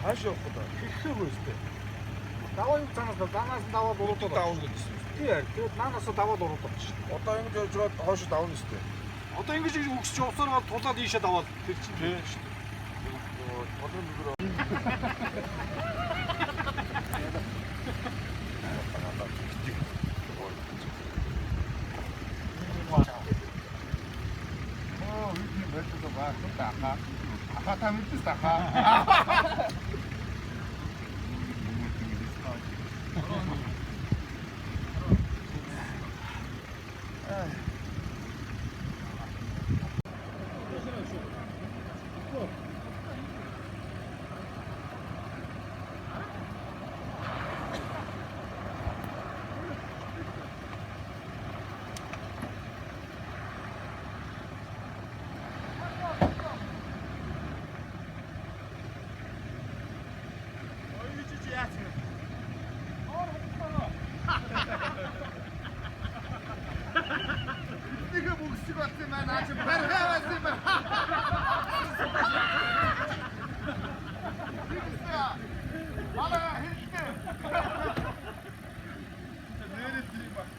Хааш явах гэдэг. Хийхгүй өстэй. Даваа юу цаанаас данаас нь даваад Урууд уруудаад. давна гэсэн юм. Тийм. Тэгээд наанаас даваад уруудаад шүү дээ. Одоо ингэж явж байгаад хойш давна өстэй. Одоо ингэж өгсөж явсараад тулаад ийшээ даваад тэр чинь тийм шүү дээ. Толгой нүгэр. Аха та мэдээс таха. Нэг бүгсэг болсон юм байна. Аач бархаа болсон юм байна. Алаа хэрэгтэй. Нэрээ тийм байна.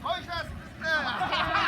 Хойшаас хэрэгтэй.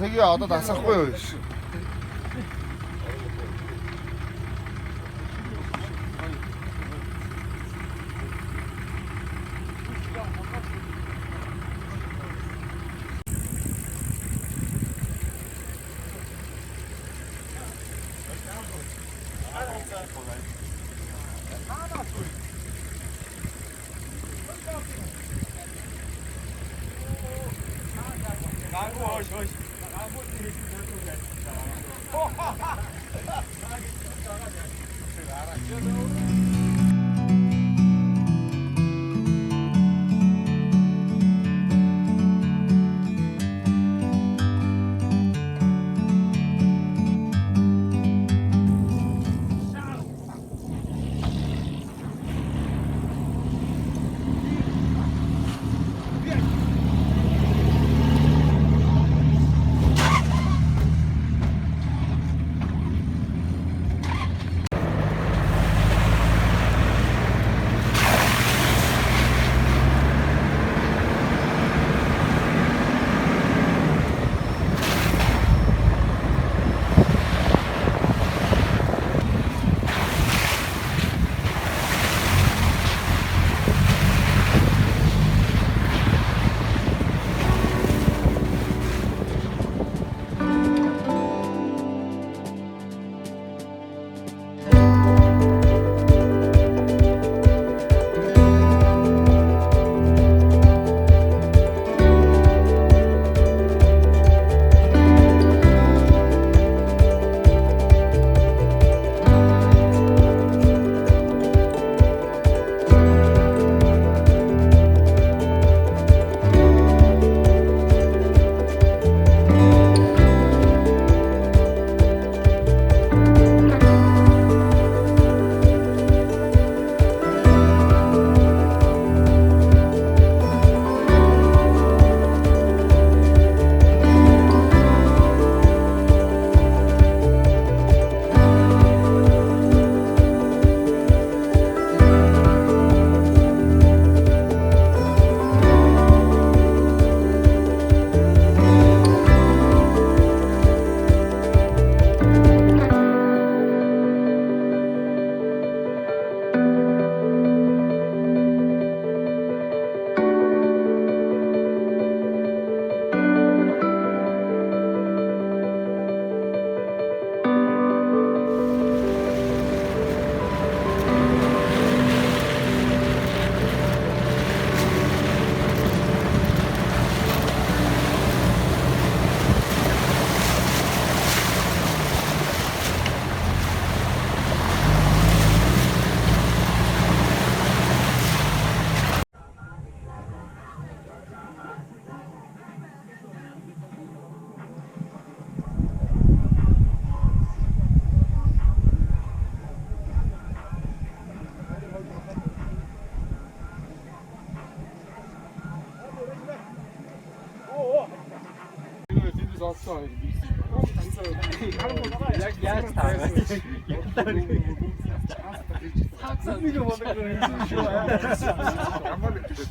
Тэгээ одоо дасахгүй юу? яаж таа. Амар их гэж.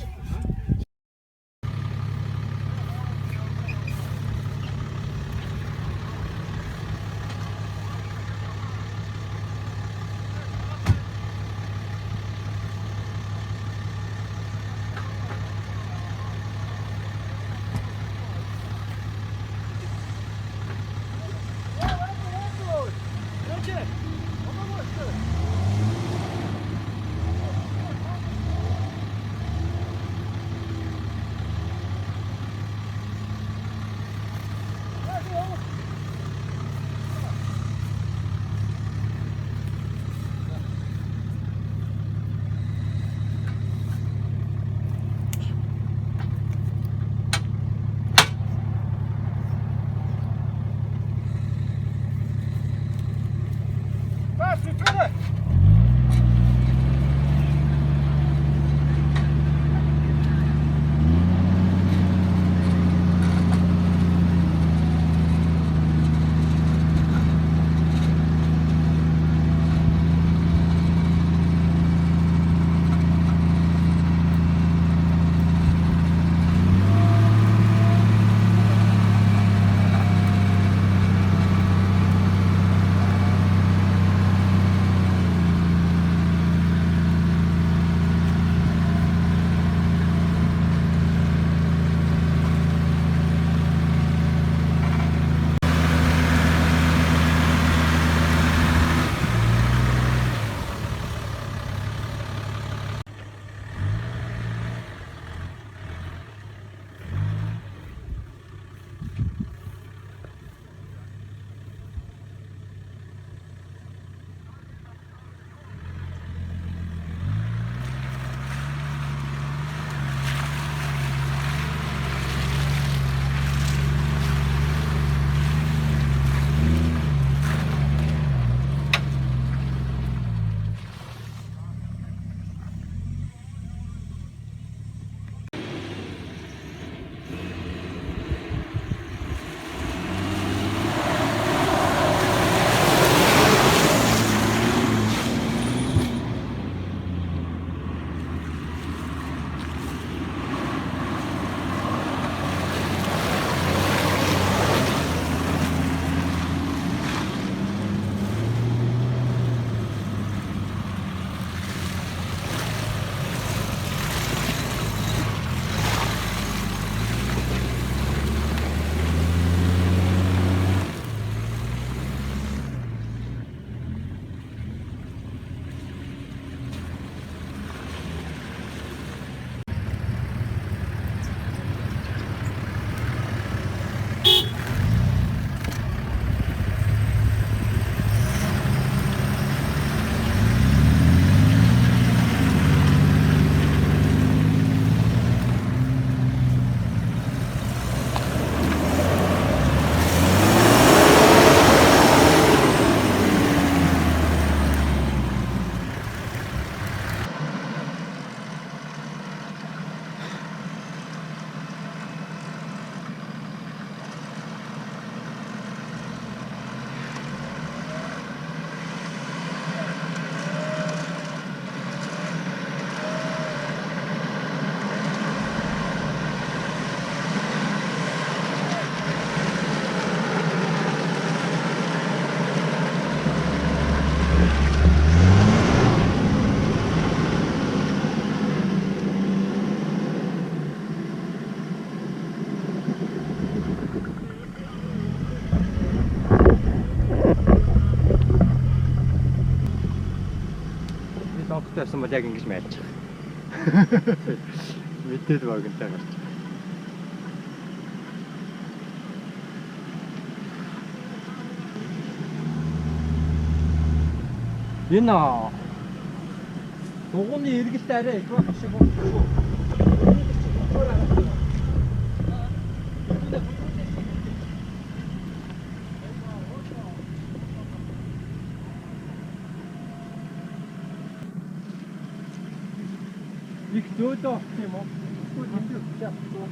Логтой байсан бол яг ингэж майлчих. Мэдээд вагонтай гарч. Энэ дугууны эргэлт арай их болох шиг байна шүү. Их зөөлөө авах юм уу? Тэгвэл энэ үстэй авахгүй.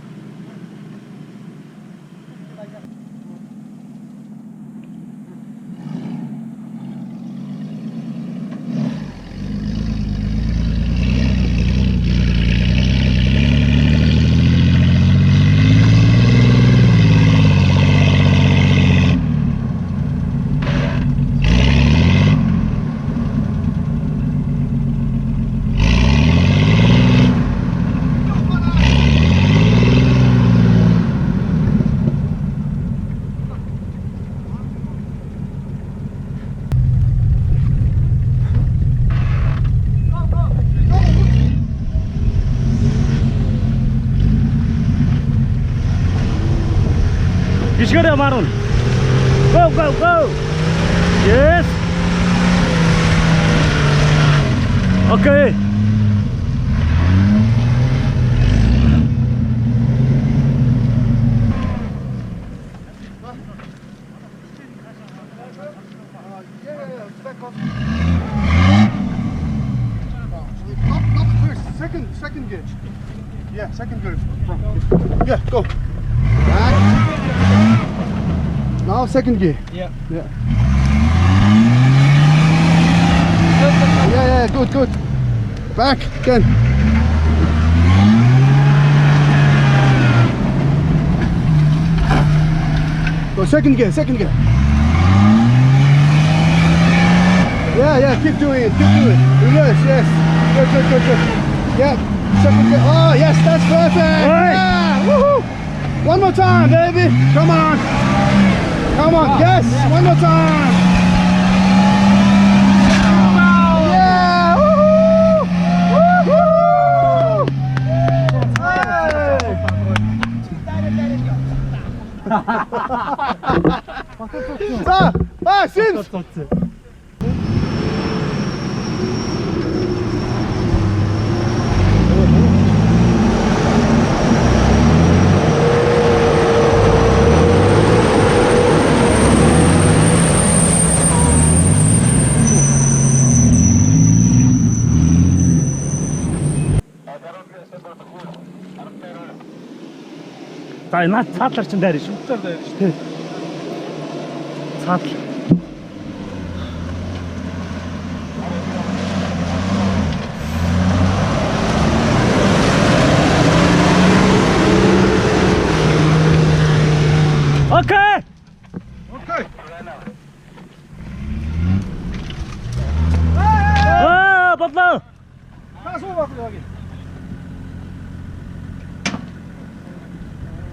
push गरे मारौँ go go go yes okay Second gear. Yeah, second gear. Yeah, go. Back. Now second gear. Yeah. Yeah. Yeah, good. Back again. Go second gear. Yeah, keep doing it. Reverse, yes. Good. Yeah, second gear. Oh, yes, that's perfect. Yeah, woohoo. One more time, baby. Come on. Yes, one more time. Yeah, woohoo. Hey. 자, Sims. За наад цаадлаар чинь дайр шүү. Тий. Цаадал. Okay. бодлоо. Тасуу бодлоо яг.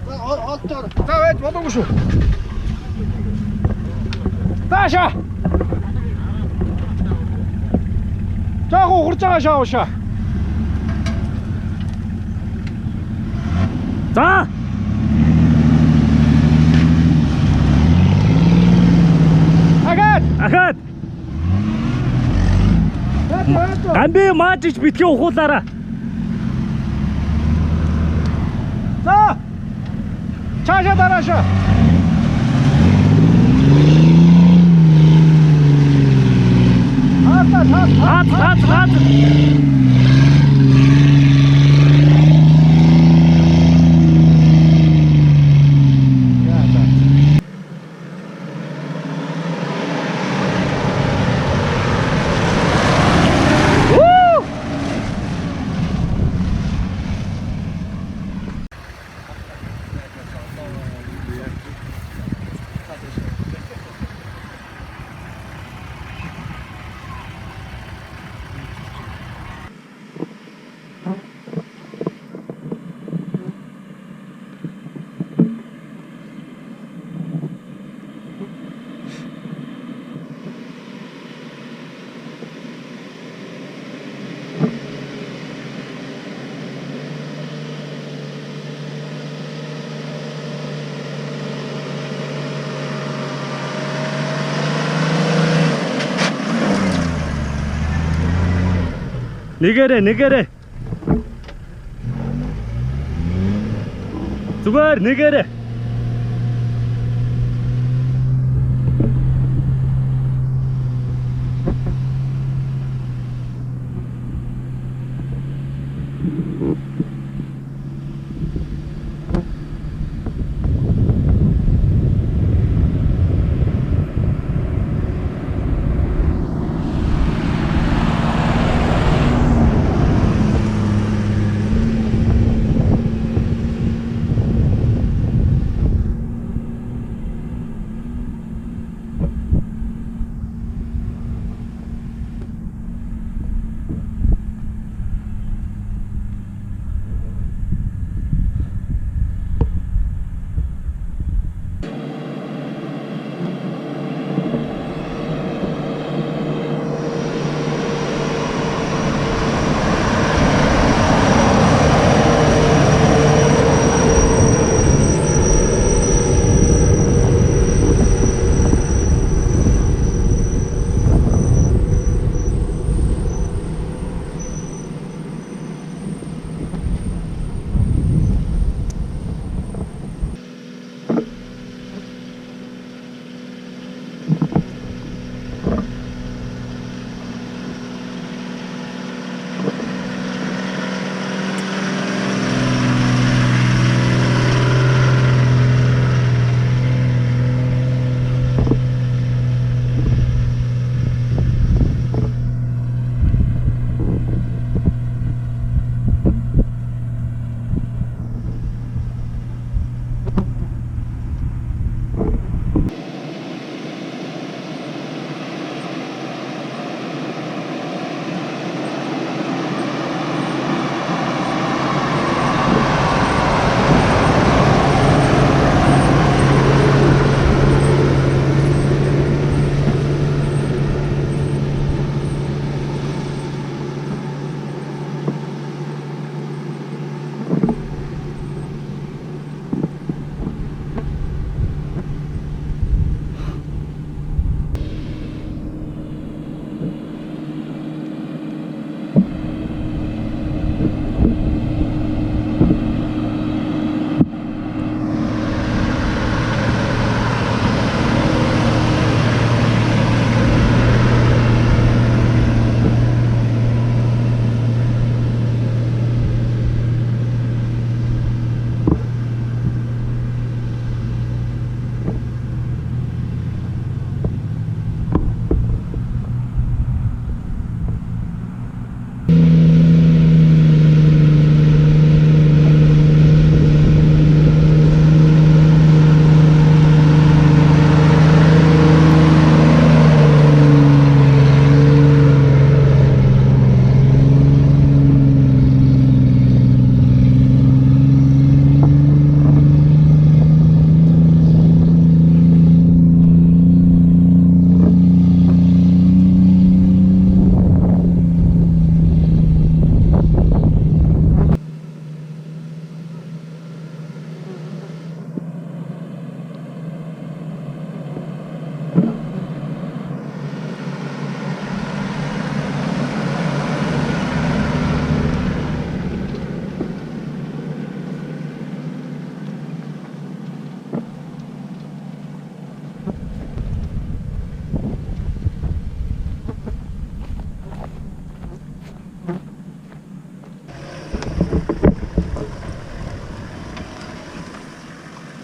Оттор. Тавэд болоогүй шүү. Тааша. Жаахан ухарж байгаа шаавша. За. Ахад. Амби маажиж битгий ухуулаараа. За. Чаша дарааша. Хат. Нэгэрэ. Зүгээр нэгэрэ.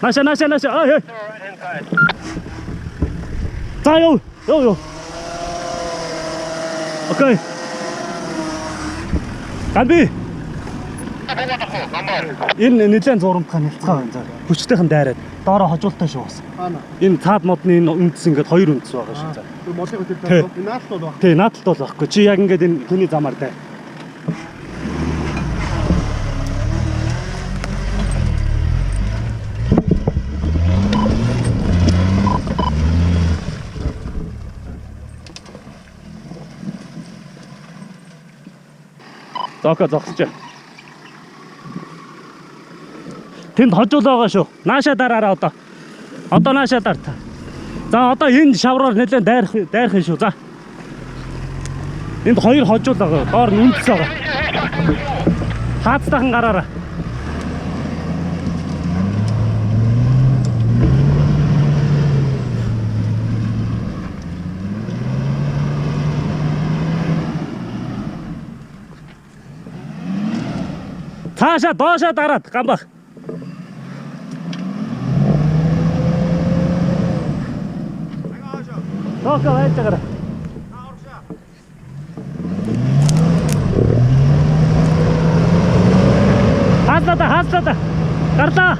나샤. 아, 예. 자, 요. 오케이. Ганби. Энэ нэлээд зурамтхан хэлцгаа байна заа. Хүчтэйхэн дайраад доороо хожуултаа шүү бас. Энэ цаад модны энэ үндэс ингээд хоёр үндэс байгаа шүү заа. Модын хөтөл дээр наадтал бол байна. Тий, наадтал бол байхгүй. Чи яг ингээд энэ хүний замаар дай. зогсож. Тэнд хожуул байгаа шүү. Нааша дараараа одоо. Одоо нааша дараа та. За одоо энэ шавраар нэлээд дайрах шүү. За. Энд хоёр хожуул байгаа. Доор нь үндэс байгаа. Хаацтайхан гараараа. Цаашаа доошоо дараад гамбах. Тока вайтагара. Хаслата. Гарлаа.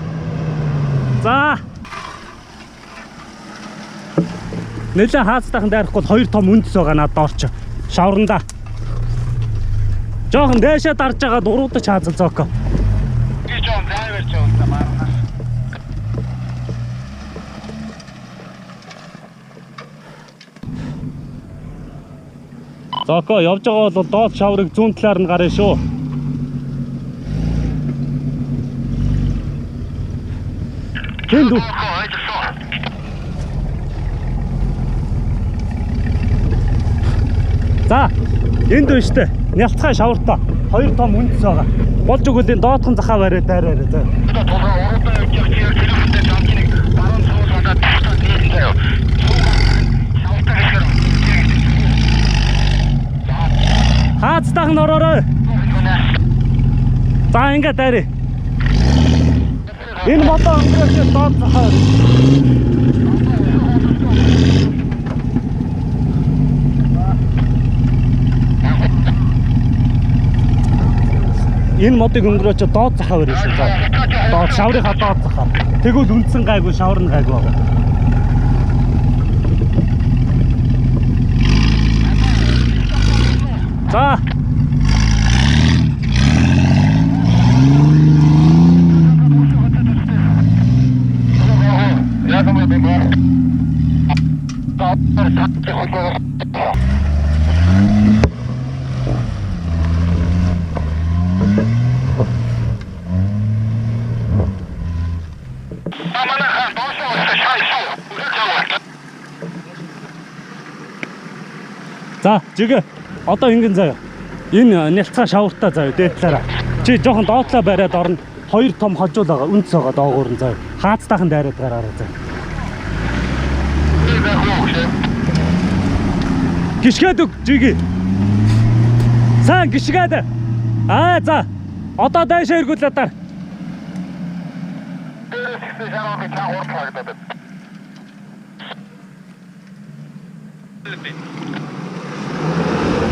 За. Нэлээ хаацтайхан дайрахгүй хоёр том үндэс байгаа надад доорч. Шавранда. Жохон дэшээ дарж байгаа дуруудаж хаазал зооко. Би жоон драйвер ч юм марна. Зооко явж байгаа бол доод шаврыг зүүн талаар нь гарна шүү. Тэнд үү. За, энд үү штэ. Нялцгай шавартаа хоёр том үндэс байгаа. Болж өгөлийн доотхон захаа бариад дайраарай заа. Хаацтайхан ороорой. За ингээд дайраа. Энэ мотоо өнгөрөөж доод захаа. Энэ модыг өнгөрөөч доод захаа барьж шүү. За. Доод шаврынхаа доод захаа. Тэгвэл үндсэн гайгүй, шавар нь гайгүй байгаа. За. За, жигээ. Одоо ингэн заяа. Энэ нялцгай шавартаа заяа дээд талаараа. Чи жоохон доотлоо бариад орно. Хоёр том хожуул байгаа, үндэс байгаа доогуур нь заяа. Хаацтайхан дайраад гараараа заяа. Гიშгээд өг жигээ. Сайн гიშгээд. Аа за. Одоо дайшаа эргүүлээ дараа.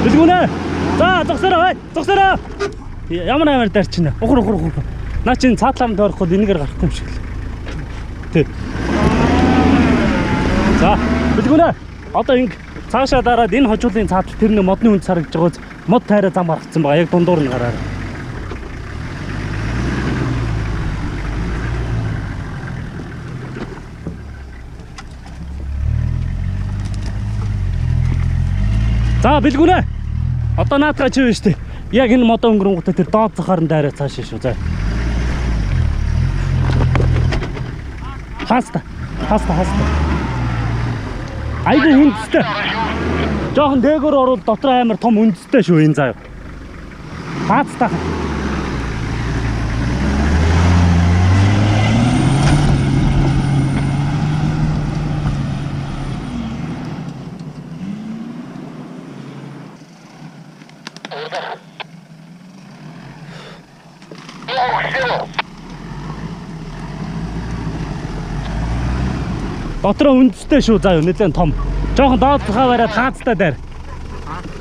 Билгүнэ. За зогсороо. Ямар дарчина. Ухар. Наа чинь цаатлаар тойрохгүй энэгээр гарахгүй юм шиг л. Тий. За билгүнэ. Одоо ингэ цаашаа дараад энэ хожуулын цаатал тэр нэг модны үнд сарагдж байгааз мод тайраа зам гаргацсан байгаа. Яг дундуур нь гараар. За билгүнэ. Одоо наатгаа чи вэ штэ. Яг энэ модоо өнгөрөнгөтэй тэр доод захаар нь дайраа цааш шүү. За. Хаста. Айгүй үндэстэй. Жохон дээгүүр орвол дотор амар том үндэстэй шүү энэ заяа. Хаста. Дотроо үндэстэй шүү заа юу нэлээд том. Жохон доод захаа бариад хаацтай дээр.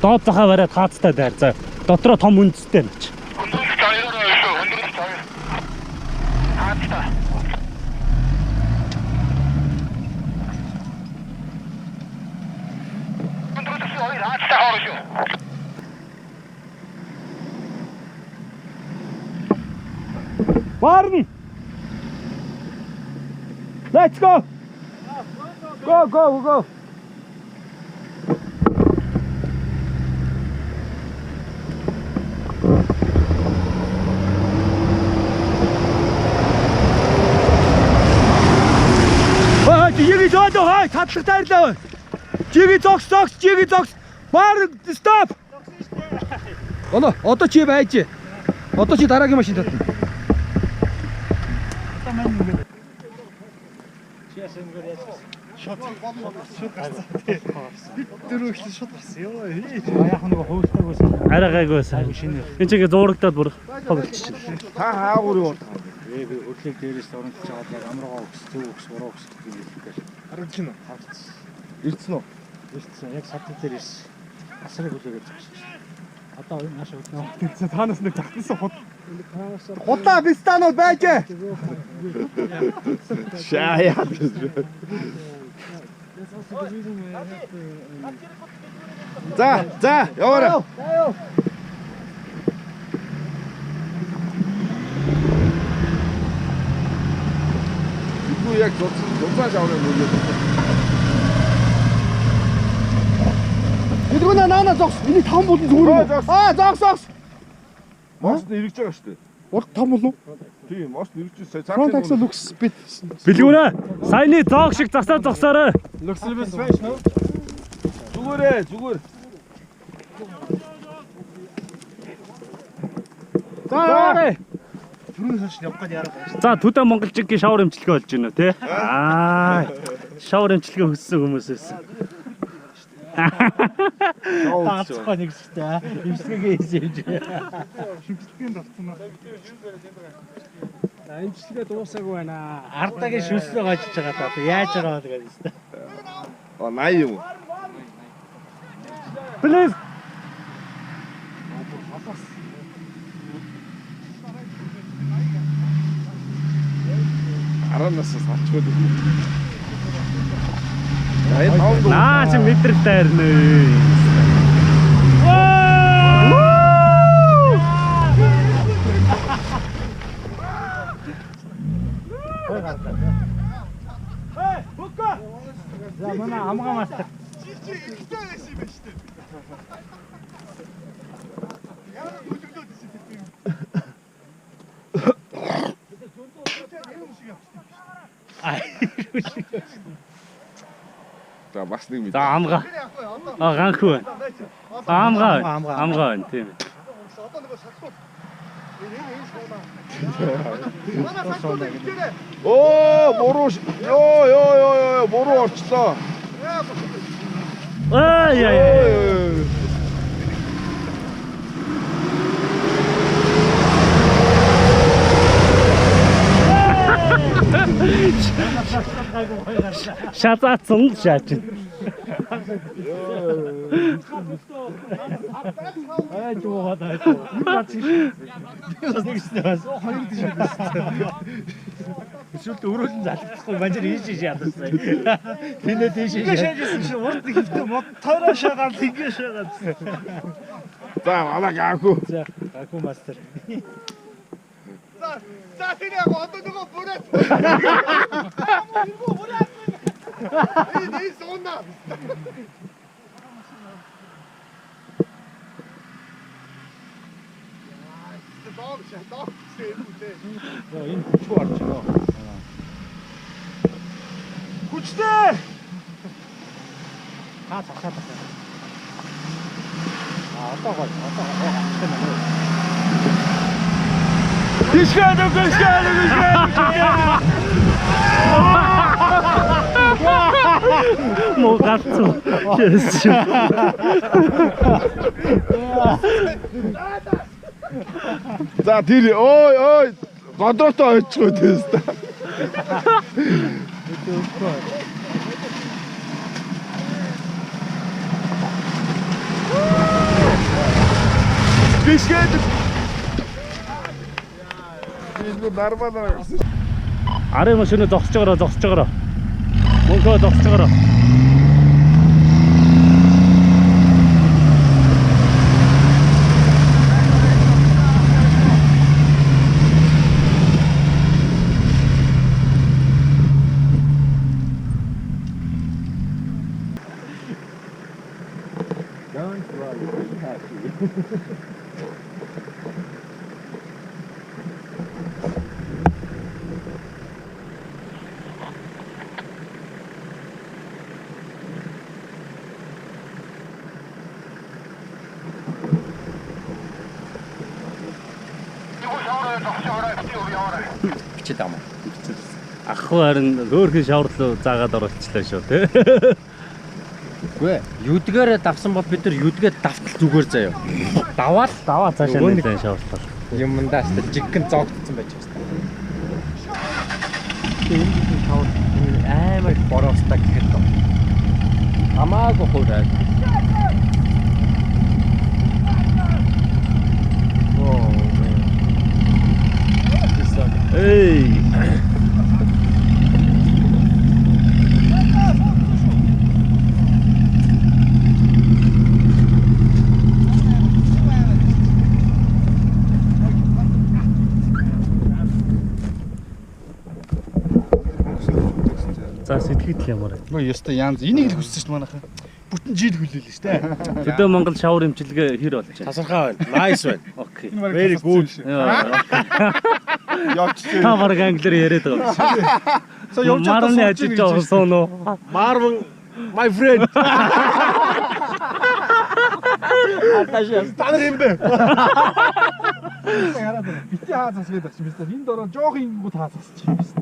Доод захаа бариад хаацтай дээр заа. Дотроо том үндэстэй нач. Warn! Let's go! Go, go, go! Жиги зодоо хай татлах тайрлаа. Жиги зогс. Warn, stop! Одоо чи байж. Одоо чи дараагийн машин татна. Арай гайгүйсэн. Энд чигээ зуурагдаад бүр тоглолчихчихлээ. Та хаагур юу? Би өглөө дээрээс оронтож аваад яг амргаа өгс, төв өгс, буруу өгс гэдэг юм хэлээ. Харагдчихна уу? Харагдсан. Ирдсэн үү? Ирсэн. Яг савтан дээр ирсэн. Асрыг үлээгээд зогссон. Одоо энэ нааш өгнө. Танаас нэг татсан хот. Худлаа бистанууд байж. Шаяа. За, яваарай. Юу яг зурцаа шаврын нүгэл. Эдгүүнээ наана зогс. Энийг том болон зүгээр. Зогс. Мост нэрэж байгаа шүү дээ. Урд том болов уу? Тийм, мост нэрэж сая Front axle looks a bit. Бэлгүүнэ. Саяны зоог шиг засаа зогсоорой. Looks a little bit fresh, no? Зүгээр. За яваарай. За төдөө монголчуудын шавар эмчилгээ болж байна тий. Шавар эмчилгээ хүссэн хүмүүсээс. Таацгаа нэг зүгтээ. Имчилгээ хийж. Шимтгэлгийн давцсан аа. Имчилгээ дуусаагүй байна. Ардагийн шүслөө гажиж байгаа даа. Яаж байгаа вэ гэдэг. 80 юм уу? Please. Аранаас салчгүй. Наа чи метр тайрнэ. За манай амгаа мастер. За бас нэг мэд. За амгаа. Ганхүү. Амгаа байна тийм. Одоо нөгөө сахлууд. Манай сахлууд ихтэй. Оо, буруу. Йоо, буруу орчлоо. Яа. Шатаацсан шаач. Жуугаад айгүй. Эсвэл өрөөлн залгахгүй бажир хийж яадсан. Тэнэ тийш шээжсэн чи урд хөвтө мотороо шагаад ингэ шагаад. За, манай гаагүй. За, гаагүй мастер. За тэр яг одоо нөгөө бүрээд. Энэ сонна. Дог. Энэ хүчгүй орж байгаа. Хүчтэй. Цаашаа. Одоо гоо. Дишгад. Муу гацсан. За тэр ой годортой ойчгүй тест. Бишгээд. Энэ дарбалаа. Арын машины зогсож байгаа. Мөнхөө зогсож байгаа. Бичээд байгаа юм. Ахгүй харин хөөрхөн шаварлуу заагаад оруулчихлаа шүү тий. Үгүй ээ. Юдгээр давсан бол бид нар юдгээд давтал зүгээр заяа. Даваад Цаашаа нэлээд шаварлаа. юмдаа ч жиггэн зогтсон байж байна. Амар бороостай гэхэд тоо. Амаагүй хуурай. Эй. За сэтгэл ямар вэ? Мөн ёстой янз. Энийг л хүссэн шүү дээ манайхаа. Бүтэн жил хүлээлээ шүү дээ. Төдөө Монгол шавар имчилгээ хэр болж байна? Тасархаа байна. Nice байна. Окей. Very good. Явчихсан. Та баг англиар яриад байгаа юм шиг. Сая явж Марны ажиллаж байгаа соно. Marvin, my friend. Та нар юм бэ? Хараад байна. Бити хаа засгээд авчих юм байна. Энд ороо жоох ингүү таа засчих юм байна.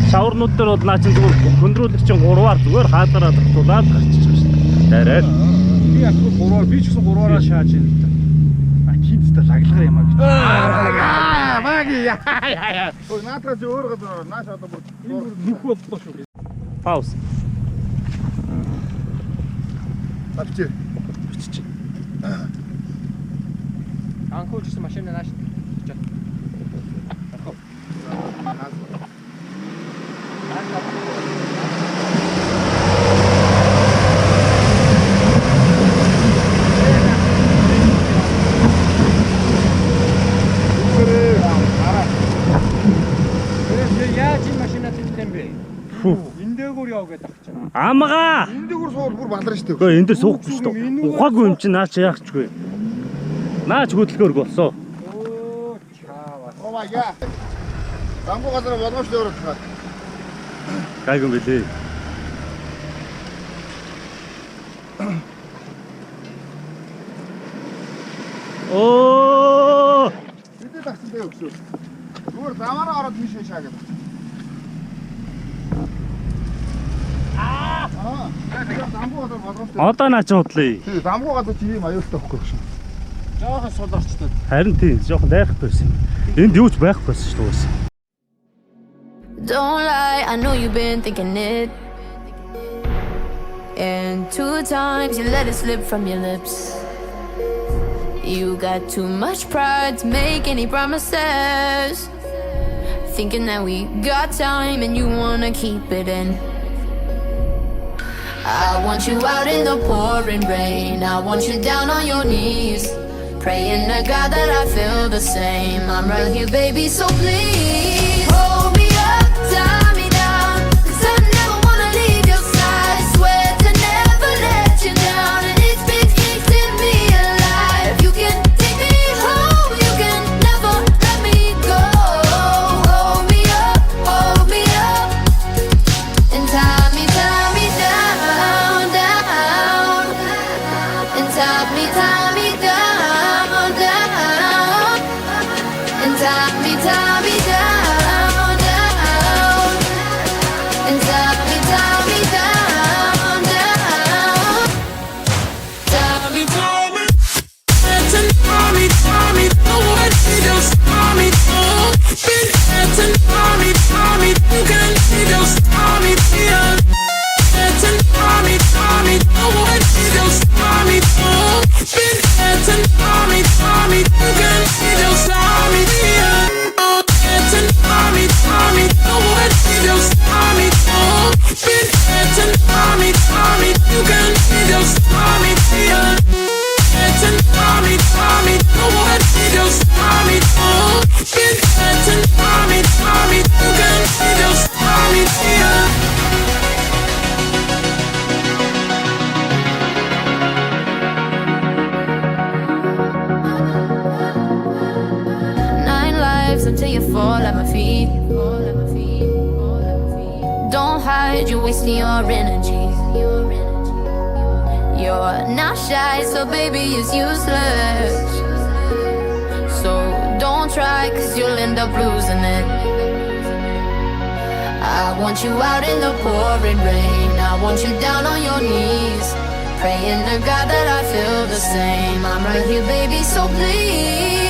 Шаварнууд дээр бол наа чинь зүгээр хөндрүүлэх чинь 3-аар зүгээр хаалгараа зогтуулаад гарчих шүү дээ. Дараад. Би яг 3-аар би ч гэсэн 3-аараа шааж юм л та. А тиймдээ лаглагаар юм аа гэж. Маги. Ой, наатаа чи өөр газар нааш одоо бүр Нүх боллоо шүү. Пауз. авчи. Анхуулсан машина нааш. Эндээгээр яв гэдэг авчих. Амгаа. Эндээгээр суул бүр баларна шүү дээ. Гэхдээ энэ дээр суухгүй шүү дээ. Ухаагүй юм чи наач яахчгүй. Наач хөдөлгөөрг болсон. Oh my god. Замбуу газар боломж л өөрөө таа. Гайгүй юм билээ. Оо! Бид тагсан дээ өгсөө. Зүгээр замаараа ороод тийш шаагаад. Замбуу газар боломж л. Одоо наач худлаа. Тий, замбуу газар чи ийм аюултай байхгүй шүү. Жоохон суларчтай. Харин тийм жоохон дайрахгүй байсан. Энд юу ч байхгүй байсан шүү дээ. Don't lie, I know you've been thinking it. And 2 times you let it slip from your lips. You got too much pride to make any promises. Thinking that we got time and you wanna keep it in. I want you out in the pouring rain. I want you down on your knees, praying to God that I feel the same. I'm right here, baby, so please hold me up, tie me down, 'cause I never wanna leave your side. Swear to never let you down, and it's been keeping me alive. You can take me home, you can never let me go. Hold me up, and tie me down, down, and tie me down, down, and tie me down. wasting your energy. You're not shy, so baby, it's useless. So don't try, cause you'll end up losing it. I want you out in the pouring rain. I want you down on your knees, praying to God that I feel the same. I'm right here, baby, so please